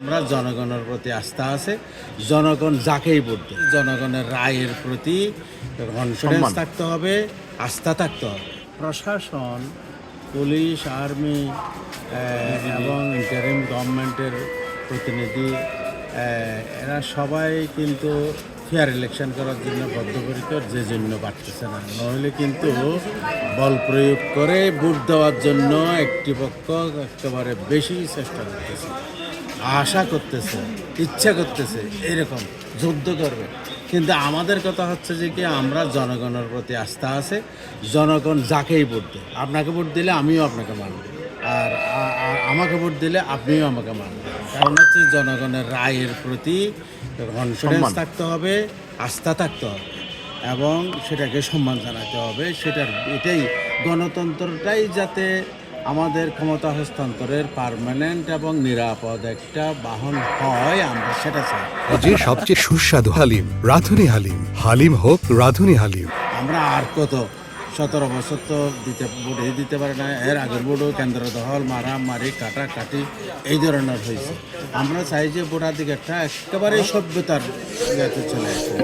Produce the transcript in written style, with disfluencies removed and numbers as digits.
আমরা জনগণের প্রতি আস্থা আছে, জনগণ যাকেই ভোট দেয় জনগণের রায়ের প্রতি কনফিডেন্স থাকতে হবে, আস্থা থাকতে হবে। প্রশাসন, পুলিশ, আর্মি এবং ইন্টারিম গভর্নমেন্টের প্রতিনিধি এরা সবাই কিন্তু ফেয়ার ইলেকশন করার জন্য বদ্ধপরিকর, যে জন্য পারতেছে না। নইলে কিন্তু বল প্রয়োগ করে ভোট দেওয়ার জন্য একটি পক্ষ একেবারে বেশি চেষ্টা করতেছে, আশা করতেছে, ইচ্ছা করতেছে, এরকম যুদ্ধ করবে। কিন্তু আমাদের কথা হচ্ছে যে কি, আমরা জনগণের প্রতি আস্থা আছে, জনগণ যাকেই ভোট দেয়, আপনাকে ভোট দিলে আমিও আপনাকে মানব, আর আমাকে ভোট দিলে আপনিও আমাকে মানবেন। কারণ হচ্ছে জনগণের রায়ের প্রতি কনফিডেন্স থাকতে হবে, আস্থা থাকতে হবে এবং সেটাকে সম্মান জানাতে হবে। এটাই গণতন্ত্রটাই যাতে আমাদের ক্ষমতা হস্তান্তরের পার্মানেন্ট এবং নিরাপদ একটা বাহন হয়, আমরা সেটা চাই। যে সবচেয়ে সুস্বাদু হালিম, রাঁধুনি হালিম। হালিম হোক রাঁধুনি হালিম। আমরা আর কত 17 বছর তো ভোটই দিতে পারে না। এর আগের ভোটও কেন্দ্র দখল, মারামারি, কাটাকাটি এই ধরনের হয়েছে। আমরা চাই যে ভোটাধিকারটা একেবারেই সভ্যতার চলে আসে।